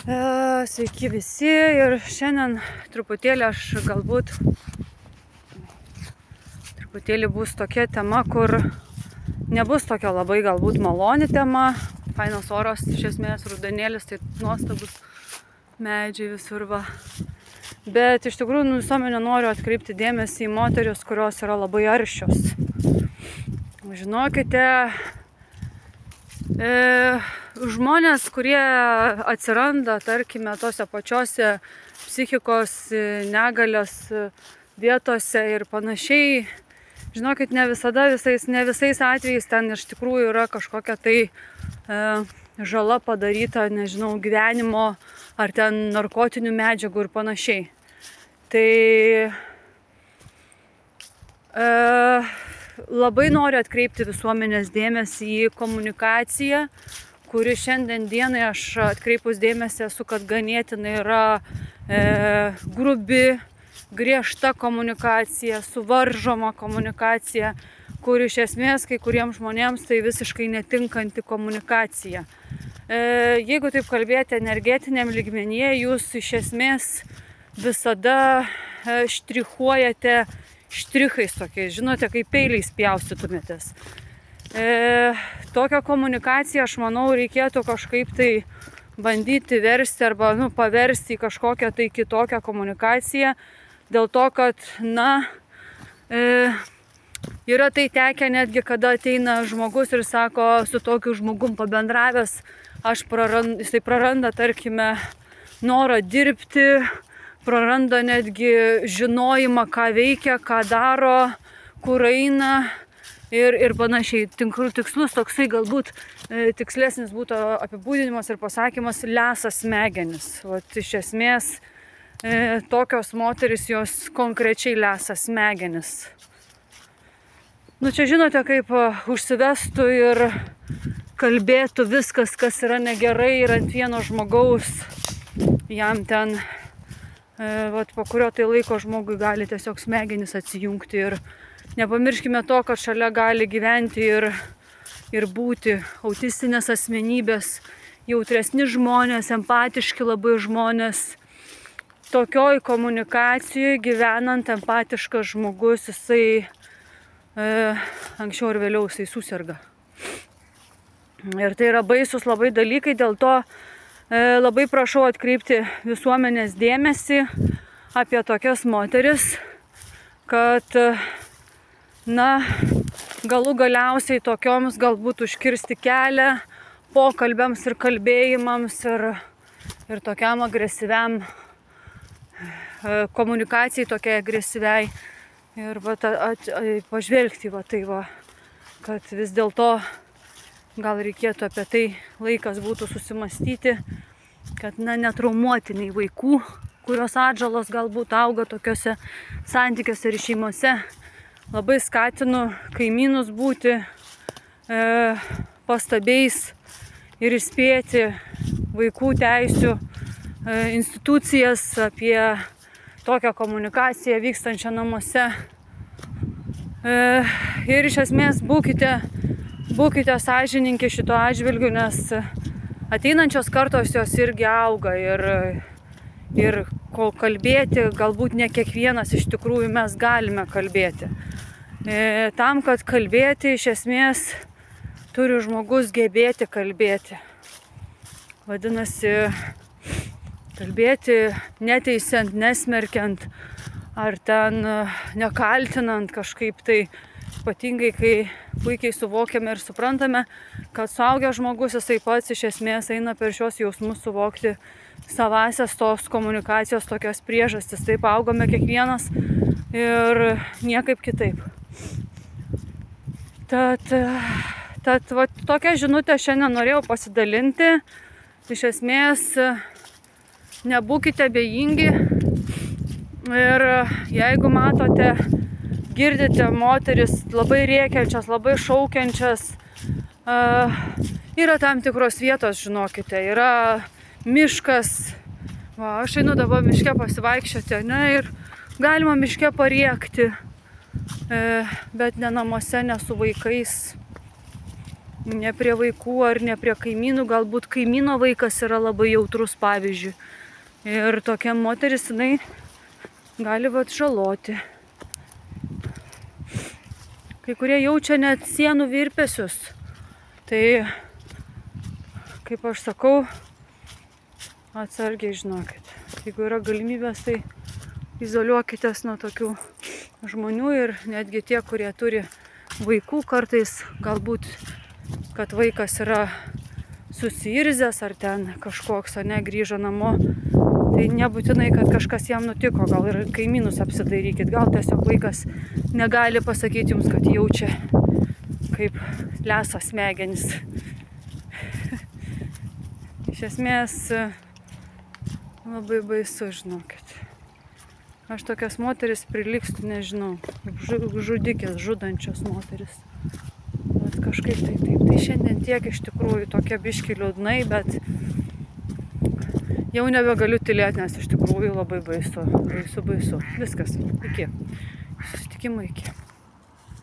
Sveiki visi ir šiandien truputėlį truputėlį bus tokia tema, kur nebus tokia labai galbūt maloni tema. Fainas oras, iš esmės rudenėlis, tai nuostabus medžiai visur va. Bet iš tikrųjų visuomenė noriu atkreipti dėmesį į moteris, kurios yra labai aršios. Žinokite, žmonės, kurie atsiranda, tarkime, tose pačiose psichikos negalios vietose ir panašiai, žinokit, ne visais atvejais ten iš tikrųjų yra kažkokia tai žala padaryta, nežinau, gyvenimo ar ten narkotinių medžiagų ir panašiai. Tai labai noriu atkreipti visuomenės dėmesį į komunikaciją, kuri šiandien dienai aš atkreipus dėmesį esu, kad ganėtinai yra grubi, griežta komunikacija, suvaržoma komunikacija, kur iš esmės kai kuriems žmonėms tai visiškai netinkanti komunikacija. Jeigu taip kalbėti energetiniam lygmenyje, jūs iš esmės visada štrichuojate štrichais tokiais, žinote, kaip peiliais pjaustytumėtės. Tokią komunikaciją, aš manau, reikėtų kažkaip tai bandyti versti arba paversti į kažkokią tai kitokią komunikaciją, dėl to, kad, yra tai tekę netgi, kada ateina žmogus ir sako, su tokiu žmogum pabendravęs, jisai praranda, tarkime, norą dirbti, praranda netgi žinojimą, ką veikia, ką daro, kur eina ir panašiai. Tikslus toksai galbūt tikslesnis būtų apibūdinimas ir pasakymas lesa smegenis. Vat iš esmės tokios moterys jos konkrečiai lesa smegenis. Čia žinote, kaip užsivestų ir kalbėtų viskas, kas yra negerai ir ant vieno žmogaus, jam ten po kurio tai laiko žmogui gali tiesiog smegenis atsijungti. Ir nepamirškime to, kad šalia gali gyventi ir būti autistinės asmenybės, jautresni žmonės, empatiški labai žmonės. Tokioj komunikacijoje gyvenant empatiškas žmogus, jisai anksčiau ir vėliau jisai suserga. Ir tai yra baisus labai dalykai, dėl to labai prašau atkreipti visuomenės dėmesį apie tokias moteris, kad galų galiausiai tokioms galbūt užkirsti kelią pokalbiams ir kalbėjimams ir tokiam agresyviam komunikacijai, tokiai agresyviai ir pažvelgti kad vis dėlto gal reikėtų apie tai laikas būtų susimastyti, kad netraumuoti nei vaikų, kurios atžalos galbūt auga tokiuose santykiuose ir šeimose. Labai skatinu kaimynus būti pastabiais ir įspėti vaikų teisių institucijas apie tokią komunikaciją vykstančią namuose. Ir iš esmės būkite sąžininki šito atžvilgiu, nes ateinančios kartos jos irgi auga ir ko kalbėti, galbūt ne kiekvienas iš tikrųjų mes galime kalbėti. Tam, kad kalbėti, iš esmės turi žmogus gebėti kalbėti. Vadinasi, kalbėti neteisiant, nesmerkiant ar ten nekaltinant kažkaip tai, ypatingai kai puikiai suvokiame ir suprantame, kad suaugęs žmogus jisai pats iš esmės eina per šios jausmus suvokti savasias tos komunikacijos tokias priežastis. Taip augame kiekvienas ir niekaip kitaip. Tad tokią žinutę šiandien norėjau pasidalinti. Iš esmės nebūkite abejingi ir jeigu matote, girdite moteris labai rėkiančias, labai šaukiančias, yra tam tikros vietos, žinokite, yra miškas. Aš einu dabar miške pasivaikščioti, ir galima miške pariekti, bet ne namuose, ne su vaikais. ne prie vaikų ar ne prie kaimynų, galbūt kaimyno vaikas yra labai jautrus, pavyzdžiui. Ir tokia moteris, jinai gali žaloti. Kai kurie jaučia net sienų virpesius. Tai, kaip aš sakau, atsargiai žinokit. Jeigu yra galimybės, tai izoliuokitės nuo tokių žmonių ir netgi tie, kurie turi vaikų, kartais galbūt, kad vaikas yra susiirzęs ar ten kažkoks, ar ne, grįžo namo, tai nebūtinai, kad kažkas jam nutiko, gal ir kaimynus apsidairykit, gal tiesiog vaikas negali pasakyti jums, kad jaučia kaip lesa smegenis. Iš esmės labai baisu, žinokit. Aš tokias moteris prilikstu, nežinau, žudikės, žudančios moteris. Bet kažkaip taip. Tai šiandien tiek iš tikrųjų tokia biški liūdnai, bet jau nebegaliu tylėti, nes iš tikrųjų labai baisu. Viskas. Iki. Susitikimo iki.